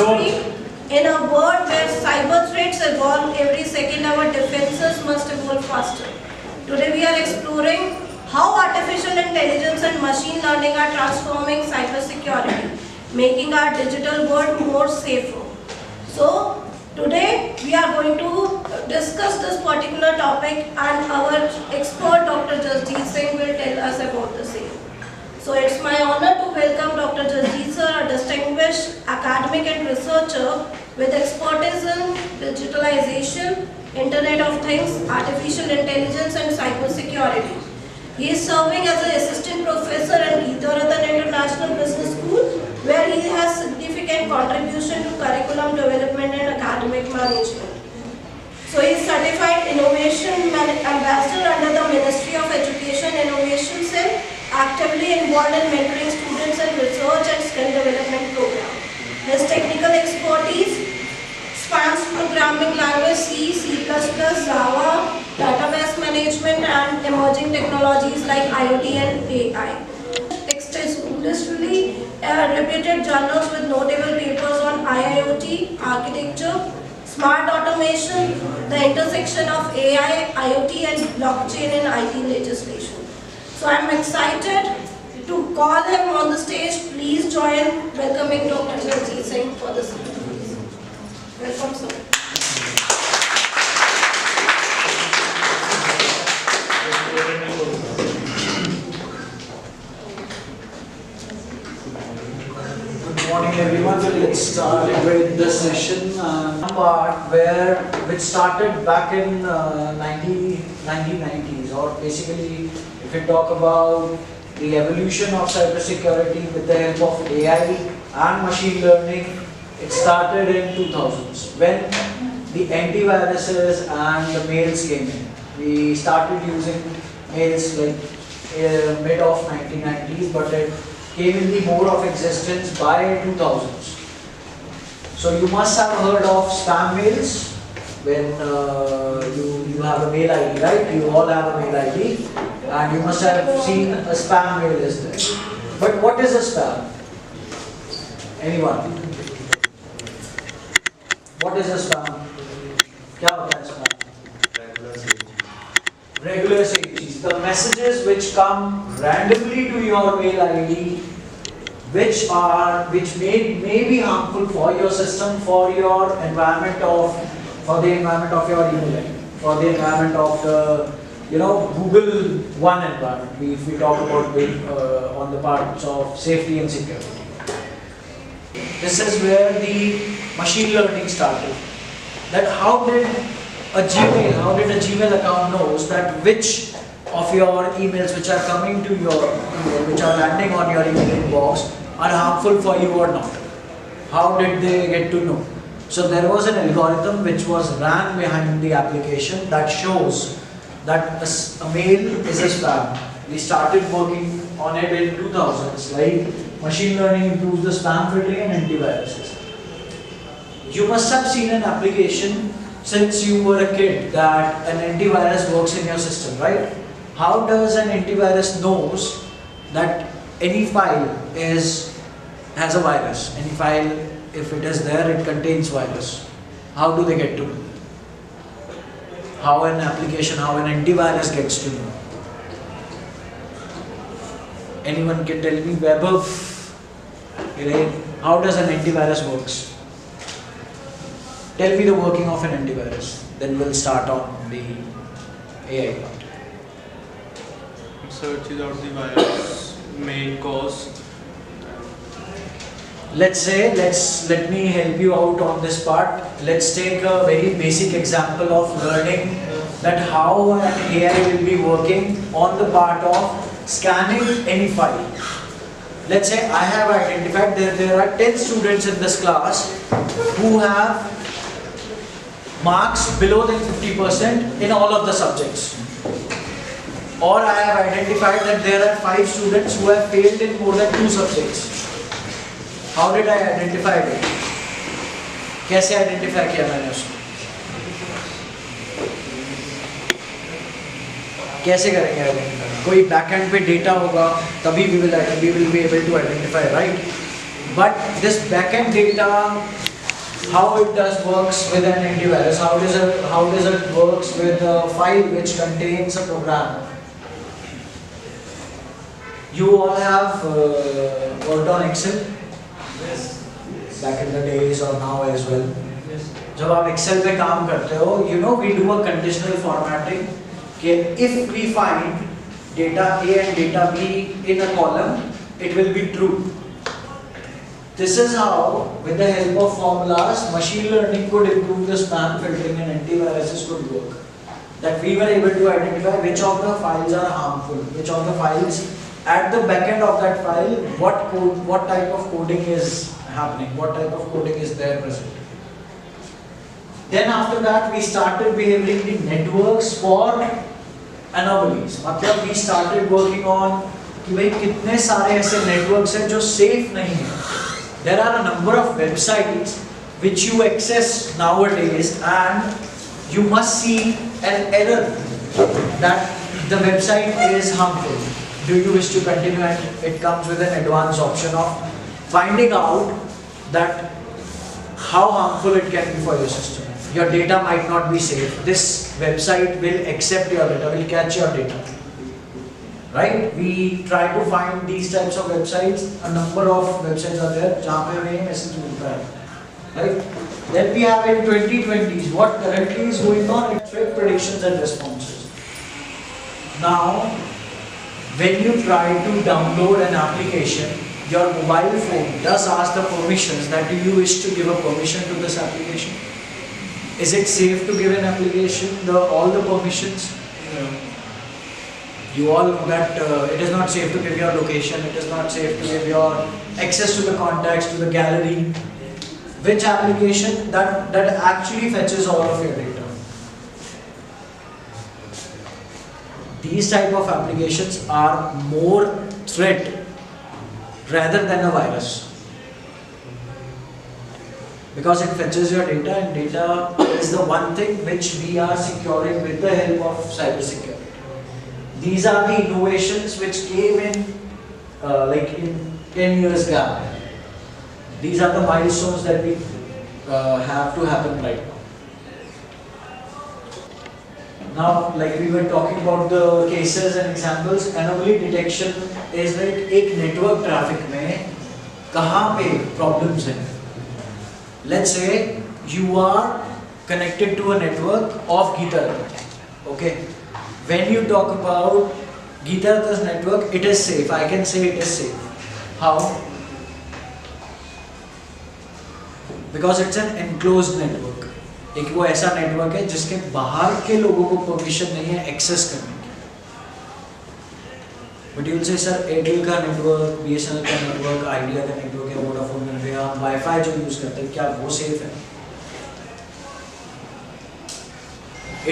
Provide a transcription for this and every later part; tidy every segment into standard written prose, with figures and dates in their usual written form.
mastery. In a world where cyber threats evolve every second, our defenses must evolve faster. Today we are exploring how artificial intelligence and machine learning are transforming cybersecurity, making our digital world more safer. So today we are going to discuss this particular topic, and our expert Dr. Jasdeep Singh will tell us about the same. So it's my honor to welcome Dr. Jasdeep sir, a distinguished academic and researcher with expertise in digitalization, Internet of Things, artificial intelligence and cybersecurity. He is serving as an assistant professor at Geeta International Business School, where he has significant contribution to curriculum development and academic management. So he is certified innovation ambassador under the Ministry of Education Innovation Cell, actively involved in mentoring students in research and skill development program. His technical expertise spans programming language C, C++, Java, database management and emerging technologies like IoT and AI. Extensively reputed journals with notable papers on IIoT, architecture, smart automation, the intersection of AI, IoT and blockchain in IT legislation. So I am excited to call him on the stage. Please join welcoming Dr. Jasdeep Singh for this. Welcome, sir. Good morning, everyone. So let's start with the session part which started back in 1990s, or basically, if we talk about the evolution of cybersecurity with the help of AI and machine learning, it started in 2000s when the antiviruses and the mails came in. We started using mails like mid of 1990s, but it came in the mode of existence by 2000s. So you must have heard of spam mails when you have a mail ID, right? You all have a mail ID, and you must have seen a spam mail is there. But what is a spam? Anyone? What is a spam? क्या होता है spam? Regular CHs. The messages which come randomly to your mail ID, which may be harmful for your system, for your environment for the environment of your email, for the environment of the Google One environment. If we talk about on the parts of safety and security. This is where the machine learning started. That how did a Gmail account knows that which of your emails which are coming to your email, which are landing on your email inbox, are harmful for you or not? How did they get to know? So there was an algorithm which was ran behind the application that shows that a mail is a spam. We started working on it in 2000s, like machine learning improves the spam filtering and antiviruses. You must have seen an application since you were a kid that an antivirus works in your system, right? How does an antivirus knows that any file has a virus? Any file, if it is there, it contains virus. How do they get to know? How an application, how an antivirus gets to know? Anyone can tell me, Weber? How does an antivirus works? Tell me the working of an antivirus. Then we'll start on the AI part. It searches out the virus main cause. Let me help you out on this part. Let's take a very basic example of learning that how an AI will be working on the part of scanning any file. Let's say I have identified there are 10 students in this class who have marks below than 50% in all of the subjects. Or I have identified that there are 5 students who have failed in more than 2 subjects. How did I identify it? कैसे identify किया मैंने उसको? कैसे करेंगे identify? कोई backend पे data होगा, तभी we will be able to identify, right? But this backend data how it does works with an antivirus, how does it works with a file which contains a program. You all have worked on Excel back in the days or now as well. जब आप Excel पे काम करते हो, you know we do a conditional formatting. If we find data A and data B in a column, it will be true. This is how, with the help of formulas, machine learning could improve the spam filtering and antiviruses could work. That we were able to identify which of the files are harmful, which of the files at the back end of that file, what type of coding is happening, what type of coding is there present. Then after that, we started behaving the networks for anomalies. मतलब we started working on कि भाई कितने सारे ऐसे networks हैं जो safe नहीं हैं. There are a number of websites which you access nowadays, and you must see an error that the website is harmful. Do you wish to continue? And it comes with an advanced option of finding out that how harmful it can be for your system. Your data might not be safe. This website will accept your data, will catch your data. Right? We try to find these types of websites. A number of websites are there जहाँ पे हमें message मिलता है. Right? Then we have in 2020s what currently is going on in threat predictions and responses. Now, when you try to download an application, your mobile phone does ask the permissions that do you wish to give a permission to this application? Is it safe to give an application all the permissions? You all know that it is not safe to give your location, it is not safe to give your access to the contacts, to the gallery. Which application that actually fetches all of your data? These type of applications are more threat rather than a virus. Because it fetches your data, and data is the one thing which we are securing with the help of cybersecurity. These are the innovations which came in like in 10 years gap. These are the milestones that we have to happen right now. Now, like we were talking about the cases and examples, anomaly detection is like एक network traffic में कहाँ पे problems हैं. Let's say you are connected to a network of Geetaratha. Okay. When you talk about Geetaratha's network, it is safe. I can say it is safe. How? Because it's an enclosed network. एक वो ऐसा network है जिसके बाहर के लोगों को permission नहीं है एक्सेस करने की. But you will say sir Airtel का नेटवर्क, बीएसएनएल का नेटवर्क, आइडिया का नेटवर्क या वोडाफोन का नेटवर्क, हम वाईफाई जो यूज करते हैं क्या वो सेफ है?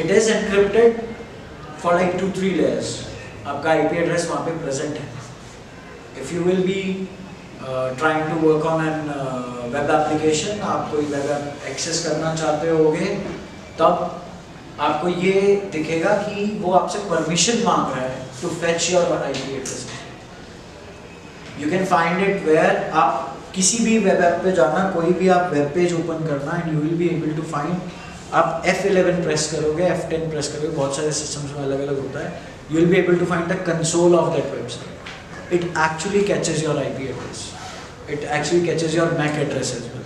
It is encrypted for like 2-3 layers. आपका आईपी एड्रेस वहाँ पे प्रेजेंट है. If you will be trying to work on an web application, आप कोई वेब एक्सेस करना चाहते होगे, तब आपको ये दिखेगा कि वो आपसे परमिशन मांग रहा है to fetch your IP address. You can find it where आप किसी भी वेब ऐप पे जाना, कोई भी आप वेब पेज ओपन करना, and you will be able to find. आप F11 प्रेस करोगे, F10 प्रेस करोगे, बहुत सारे सिस्टम्स में अलग अलग होता है. You will be able to find the console of that website. It actually catches your IP address. It actually catches your MAC address as well.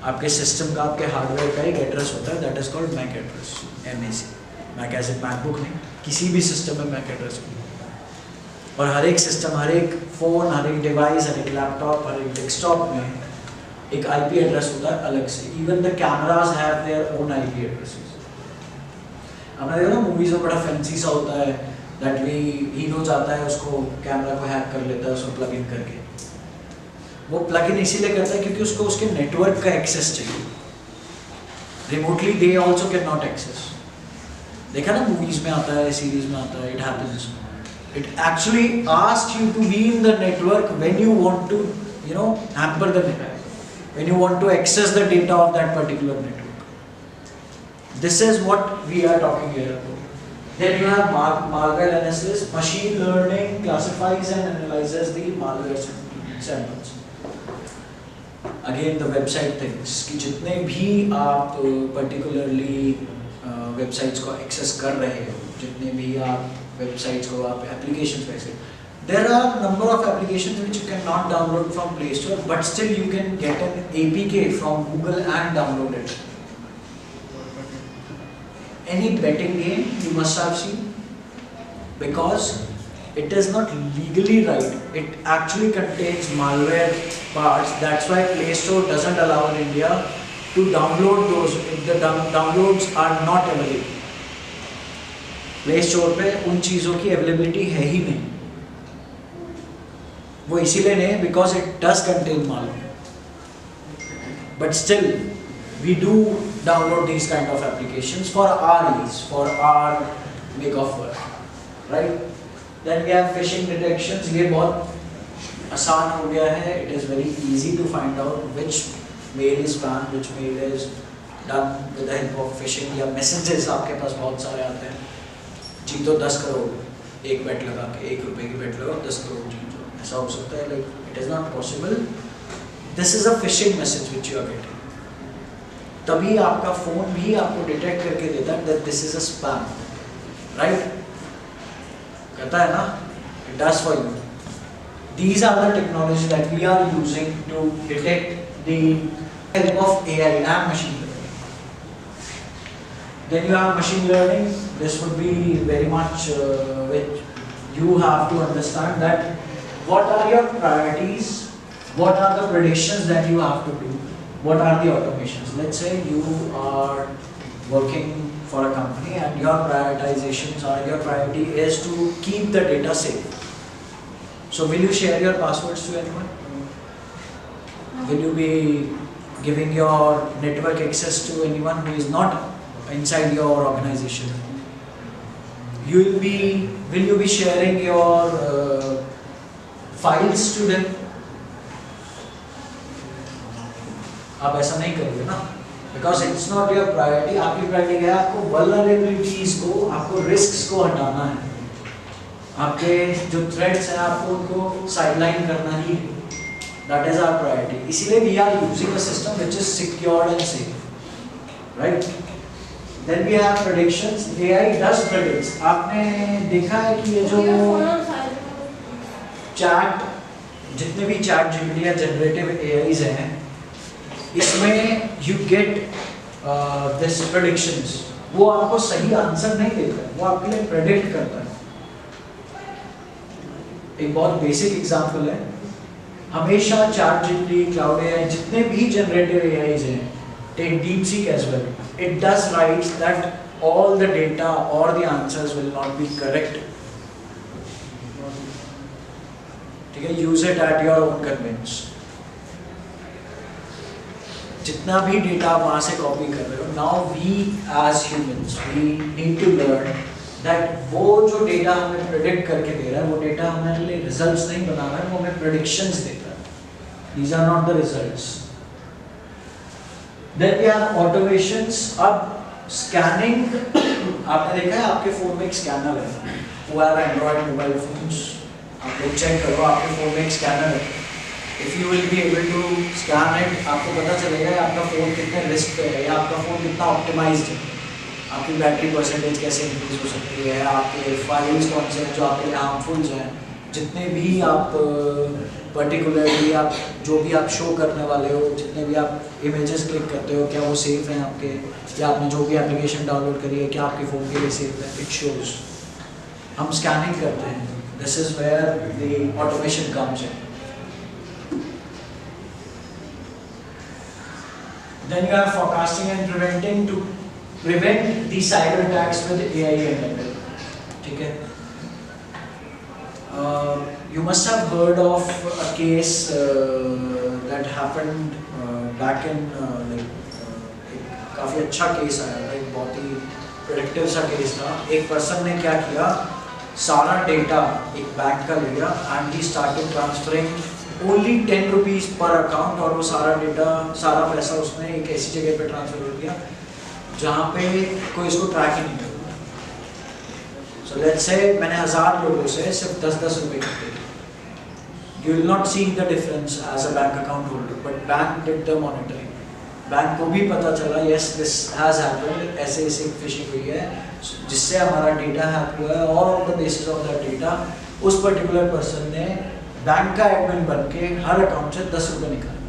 आपके सिस्टम का, आपके हार्डवेयर का एक एड्रेस होता है, that is called MAC address, MAC. MAC ऐसे MacBook नहीं, किसी भी सिस्टम में MAC address होता है. और हर एक सिस्टम, हर एक फ़ोन, हर एक डिवाइस, हर एक लैपटॉप, हर एक डेस्कटॉप में एक IP एड्रेस होता है अलग से. Even the cameras have their own IP addresses. हमने देखा ना मूवीज़ में बड़ा फैंसी सा होता है, that we हीरो जाता है, उसको कैमरा को हैक कर लेता है, उसको प्लग इन करके. वो प्लग इन इसीलिए करता है क्योंकि उसको उसके नेटवर्क का एक्सेस चाहिए. Remotely they also can not access. देखा ना मूवीज में आता है, सीरीज में आता है, it happens. It actually asks you to be in the network when you want to hamper the network, when you want to access the data of that particular network. This is what we are talking here about. Then you have malware analysis. Machine learning classifies and analyzes the malware samples. Again the website things कि जितने भी आप particularly websites को access कर रहे हो, जितने भी आप वेबसाइट्स को आप एप्लीकेशंस पे access, there are number of applications which you cannot download from Play Store, but still you can get an APK from Google and download it. Any betting game you must have seen, because it is not legally right. It actually contains malware parts. That's why Play Store doesn't allow in India to download those. The downloads are not available. Play Store पे उन चीज़ों की availability है ही नहीं. वो इसीलिए नहीं because it does contain malware. But still, we do download these kind of applications for our ease, for our make of work, right? Then we have phishing detections. ये बहुत आसान हो गया है. It is very easy to find out which mail is spam, which mail is done with the help of phishing. या messages आपके पास बहुत सारे आते हैं. जीतो 10 करोड़, एक बेट लगा के, 1 रुपए की बेट लगाओ 10 करोड़ जीतो. ऐसा हो सकता है? Like it is not possible. This is a phishing message which you are getting. तभी आपका फोन भी आपको डिटेक्ट करके देता है that this is a spam, right? कहता है ना? It does for you. These are the technologies that we are using to detect the help of AI and machine learning. Then you have machine learning. This would be very much which you have to understand that what are your priorities, what are the predictions that you have to do, what are the automations. Let's say you are working for a company and your prioritizations or your priority is to keep the data safe. So will you share your passwords to anyone? Will you be giving your network access to anyone who is not inside your organization? Will you be sharing your files to them? आप ऐसा नहीं करोगे ना, because it's not your priority. आपकी priority है आपको vulnerabilities को, आपको risks को हटाना है. आपके जो threats हैं आपको उनको sideline करना ही. That is our priority. इसीलिए we are using a system which is secured and safe, right? Then we have predictions. AI does predicts. आपने देखा है कि ये जो चैट, जितने भी चैट GPT या जनरेटिव AIs हैं, इसमें you get this predictions. वो आपको सही आंसर नहीं देता है, वो आपके लिए प्रेडिक्ट करता है. एक बहुत बेसिक एग्जांपल है. हमेशा चैट GPT, क्लाउड AI, जितने भी जनरेटिव AIs हैं, take DeepSeek as well. It does write that all the data or the answers will not be correct. ठीक है, use it at your own convenience. जितना भी data आप वहाँ से कॉपी कर रहे हो, now we as humans we need to learn that वो जो डेटा हमें प्रेडिक्ट करके दे रहा है, वो डेटा हमारे लिए रिजल्ट्स नहीं बना रहा है, वो हमें प्रेडिक्शंस देता है. These are not the results. Then we have automations. अब स्कैनिंग, आपने देखा है आपके फोन में एक स्कैनर है. वो है एंड्रॉइड मोबाइल फोन्स, आप लोग चेक करो आपके फोन में एक स्कैनर है. If you will be able to scan it, आपको पता चलेगा आपका फ़ोन कितने रिस्क पे है या आपका फ़ोन कितना ऑप्टिमाइज्ड है, आपकी बैटरी परसेंटेज कैसे इंक्रीज हो सकती है, आपके फाइल्स कौन से हैं जो आपके लिए हार्मफुल्स हैं, जितने भी आप पर्टिकुलरली आप जो भी आप शो करने वाले हो, जितने भी आप इमेजेस क्लिक करते हो, क्या वो सेफ़ हैं आपके, या आपने जो भी एप्लीकेशन डाउनलोड करी है क्या आपके फ़ोन के लिए सेफ है. It shows. हम स्कैनिंग करते हैं. This is where the automation comes in. Then you are forecasting and preventing to prevent the cyber attacks with AI and ML. ठीक है? You must have heard of a case that happened back in काफी अच्छा case आया था, एक बहुत ही predictive सा case था. एक पर्सन ने क्या किया, सारा डेटा एक बैंक का लिया and he started transferring only 10 rupees पर अकाउंट, और वो सारा डेटा, सारा पैसा उसने एक ऐसी जगह पे ट्रांसफर कर दिया जहाँ पे कोई इसको ट्रैक ही नहीं करता. सो लेट्स से मैंने 1000 लोगों से सिर्फ 10-10 रुपए किए, You will not see the difference as a bank account holder, but bank did the monitoring. Bank को भी पता चला yes this has happened, ऐसे ऐसे फिशिंग हुई है जिससे हमारा डेटा हैक हुआ है और on the basis of that data उस पर्टिकुलर पर्सन ने बैंक का एडमिन बन के हर अकाउंट से 10 रुपए निकाले.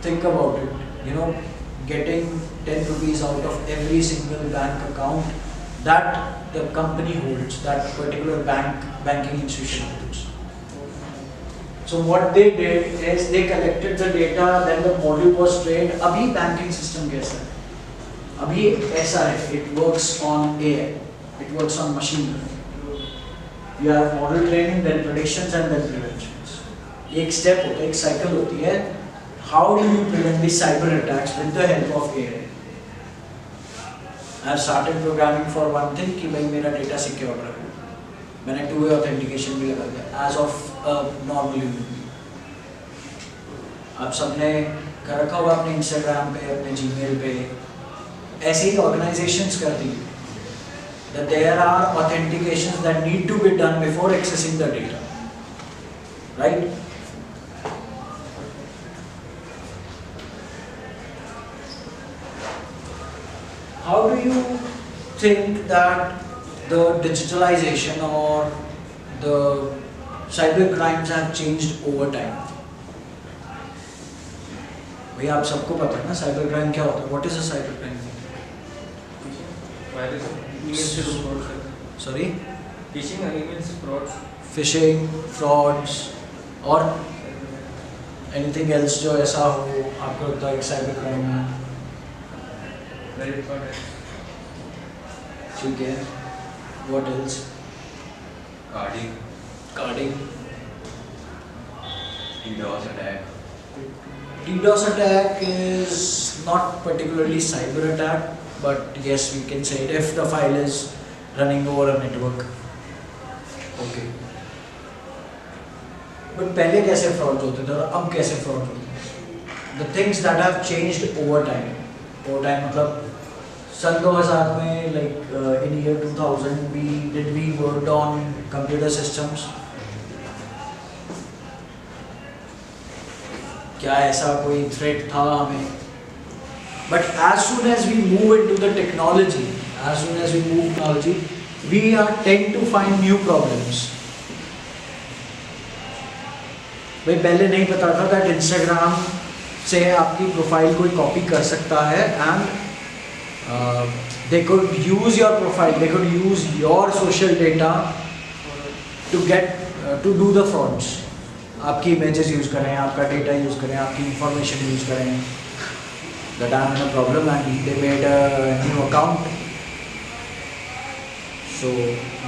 Think about it, you know, getting 10 rupees out of every single bank account that the company holds, that particular banking institution holds. So what they did is they collected the data, then the model was trained. अभी banking system कैसा है? अभी ऐसा है. It works on AI. It works on machine learning. You have model training, then predictions, and then preventions. एक step होता है, एक cycle होती है. How do you prevent the cyber attacks with the help of AI? I have started programming for one thing कि भाई मेरा data secure रहे. मैंने two-way authentication भी लगा दिया as of normal human. आप सबने कर रखा होगा अपने Instagram पे, अपने Gmail पे, ऐसे ही organizations कर दी that there are authentications that need to be done before accessing the data, right? How do you think that the digitalization or the cyber crimes have changed over time? भैया आप सबको पता है ना cyber crime क्या होता है? What is a cyber crime? Sorry? Phishing emails, frauds. Phishing, frauds और anything else जो ऐसा हो आपको लगता है एक साइबर क्राइम है? Credit card. ठीक है. What else? Carding. Carding. DDoS attack. DDoS attack is not particularly cyber attack, but yes, we can say it if the file is running over a network. Okay. But पहले कैसे frauds होते थे और अब कैसे frauds होते हैं? The things that have changed over time. Over time मतलब सन 2000 में like in year 2000 we worked on computer systems. क्या ऐसा कोई threat था हमें? But as soon as we move into the technology, we tend to find new problems. भाई पहले नहीं पता था that Instagram से आपकी प्रोफाइल कोई कॉपी कर सकता है and they could use your profile, they could use your social data to get to do the frauds. आपकी images use करें, आपका data use करें, आपकी information use करें. That I'm in a problem and they made a new account, so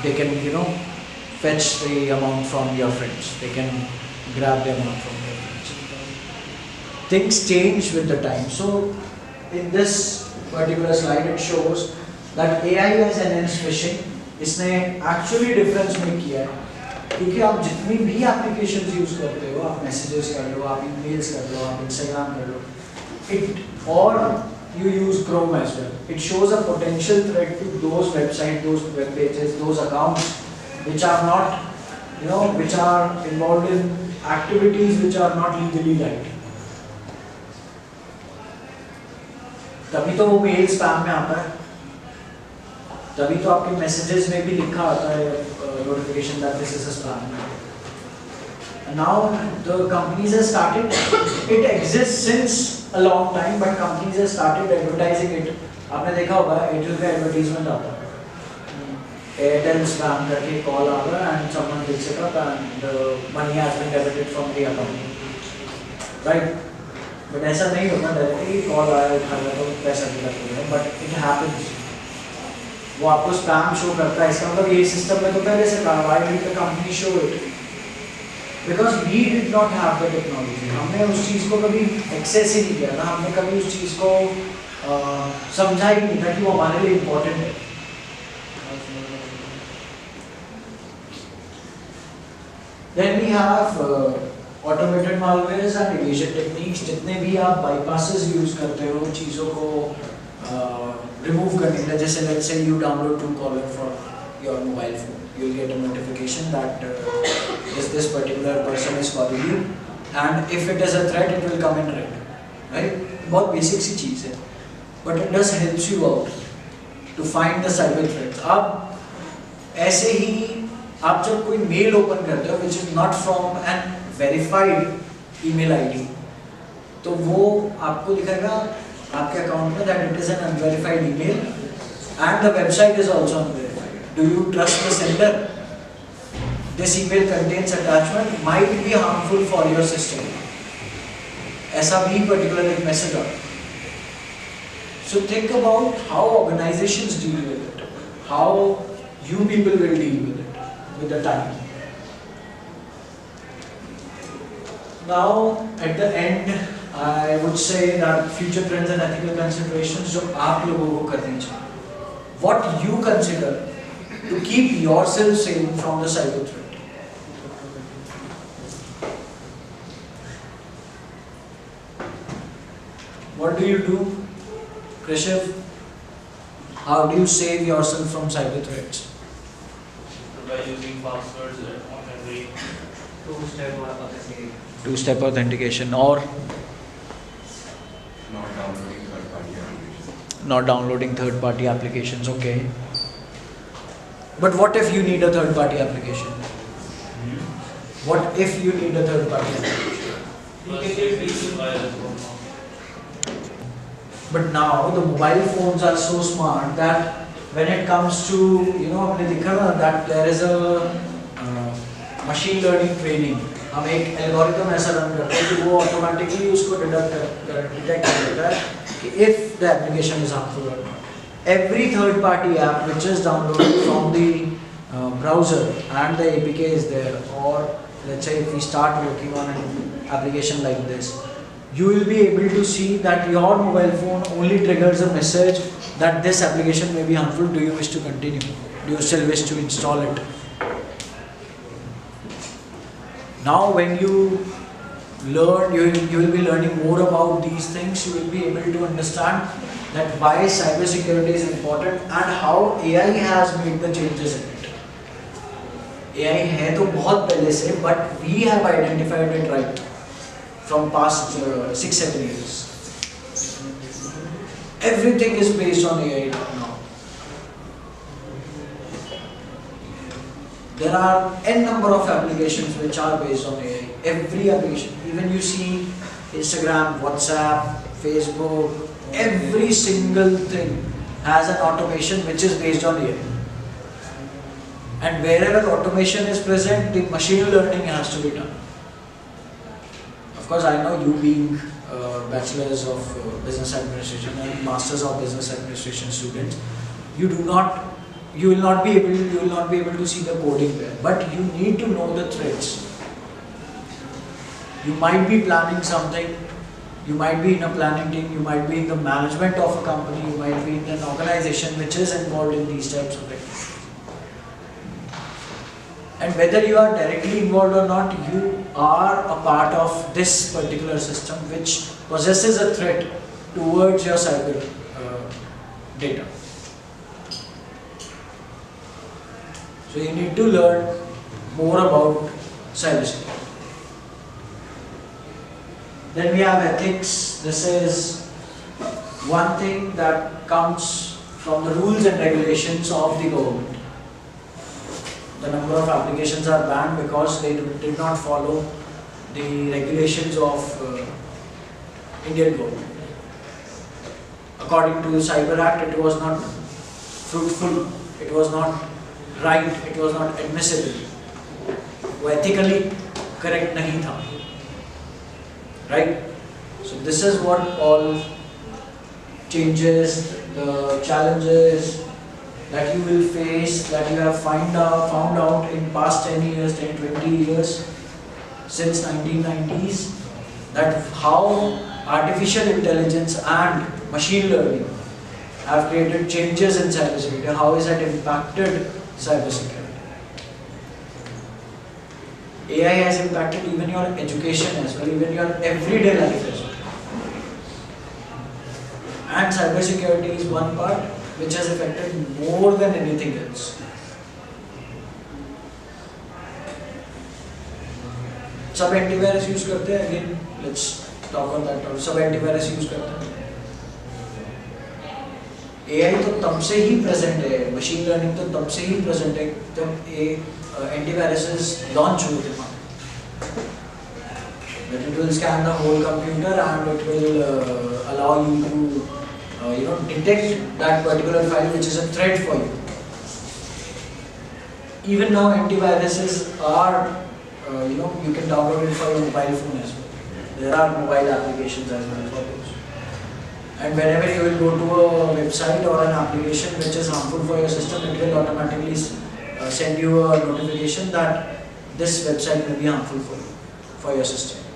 they can fetch the amount from your friends. They can grab the amount from your friends. Things change with the time. So in this particular slide it shows that AI has enhanced phishing. इसने actually difference make किया है क्योंकि आप जितनी भी applications use करते हो, आप messages कर लो, आप emails कर लो, आप Instagram कर लो, or you use Chrome as well. It shows a potential threat to those websites, those web pages, those accounts which are not, which are involved in activities which are not legally right. तभी तो वो mail spam में आता है, तभी तो आपके messages में भी लिखा आता है notification that this is a spam. And now the companies have started, it exists since a long time, but companies have started advertising it. आपने देखा होगा एयरटेल का एडवर्टाइजमेंट आता है, एयरटेल स्पैम करके कॉल आता है and someone picks it up and money has been debited from the account, right? But ऐसा नहीं होता डायरेक्टली कॉल आया उठाया तो पैसा डिडक्ट हो गया, but it happens. वो आपको स्पैम शो करता है, इसका मतलब ये सिस्टम में तो पहले से था. Why did the company show it? Because we did not have the technology. हमने उस चीज़ को कभी एक्सेस ही नहीं किया था, हमने कभी उस चीज़ को समझा ही नहीं था कि वो हमारे लिए इम्पोर्टेंट है. Then we have automated malwares and evasion techniques. जितने भी आप bypasses use करते हो चीज़ों को remove करने के लिए, जैसे let's say you download Truecaller for your mobile phone, you'll get a notification that is this particular person is calling you, and if it is a threat, it will come in red, right? बहुत basic सी चीज़ है, but it does helps you out to find the cyber threats. आप ऐसे ही आप जब कोई mail open करते हो which is not from an verified email ID, तो वो आपको दिखाएगा आपके अकाउंट में that it is an unverified email and the website is also unverified. Do you trust the sender? This email contains attachment might be harmful for your system. ऐसा भी particular एक message आता है. So think about how organizations deal with it, how you people will deal with it with the time. Now at the end, I would say that future trends and ethical considerations जो आप लोगों को करनी चाहिए. What you consider to keep yourself safe from the cyber threat. What do you do, Krishiv? How do you save yourself from cyber threats? By using passwords on every Two-step authentication or Not downloading third-party applications. not downloading third-party applications. Okay. But what if you need a third-party application? What if you need a third-party application? But now the mobile phones are so smart that when it comes to, हमने देखा ना that there is a machine learning training. हम एक algorithm ऐसा run करते हैं कि वो automatically उसको detect कर लेता है कि if the application is harmful or not. Every third-party app which is downloaded from the browser and the APK is there, or let's say if we start working on an application like this, you will be able to see that your mobile phone only triggers a message that this application may be harmful. Do you wish to continue? Do you still wish to install it? Now when you learn, you will be learning more about these things. You will be able to understand that why cybersecurity is important and how AI has made the changes in it. AI है तो बहुत पहले से, but we have identified it right from past 6-7 years. Everything is based on AI now. There are n number of applications which are based on AI. Every application, even you see Instagram, WhatsApp, Facebook, every single thing has an automation which is based on AI. And wherever automation is present, the machine learning has to be done. Of course, I know you being bachelors of business administration and masters of business administration students, you will not be able to see the coding there, but you need to know the threats. You might be planning something, you might be in a planning team, you might be in the management of a company, you might be in an organization which is involved in these types of things. And whether you are directly involved or not, you are a part of this particular system which possesses a threat towards your cyber data. So you need to learn more about cybersecurity. Then we have ethics. This is one thing that comes from the rules and regulations of the government. The number of applications are banned because they did not follow the regulations of Indian government. According to the Cyber Act, it was not fruitful, it was not right, it was not admissible. वो ethically correct नहीं था. Right? So this is what all changes, the challenges that you will face, that you have found out in past 10 years, 10, 20 years, since 1990s, that how artificial intelligence and machine learning have created changes in cybersecurity. How has that impacted cybersecurity? AI has impacted even your education as well, even your everyday life as well. And cybersecurity is one part which has affected more than anything else. सब antivirus use करते हैं, again let's talk on that, सब antivirus use करते हैं। AI तो तब से ही present है, मशीन लर्निंग तो तब से ही प्रेजेंट है जब ये एंटीवायरसेस लॉन्च हुए थे। It will scan the whole computer and it will allow you to detect that particular file which is a threat for you. Even now antiviruses are you can download it for your mobile phone as well. There are mobile applications as well for those. And whenever you will go to a website or an application which is harmful for your system, it will automatically send you a notification that this website may be harmful for your system.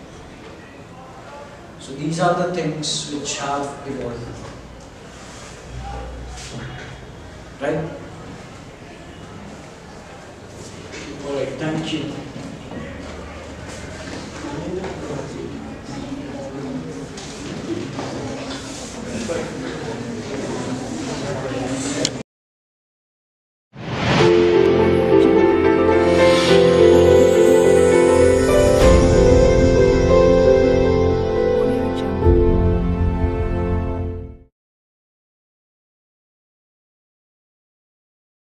So these are the things which have evolved, right? All right, thank you.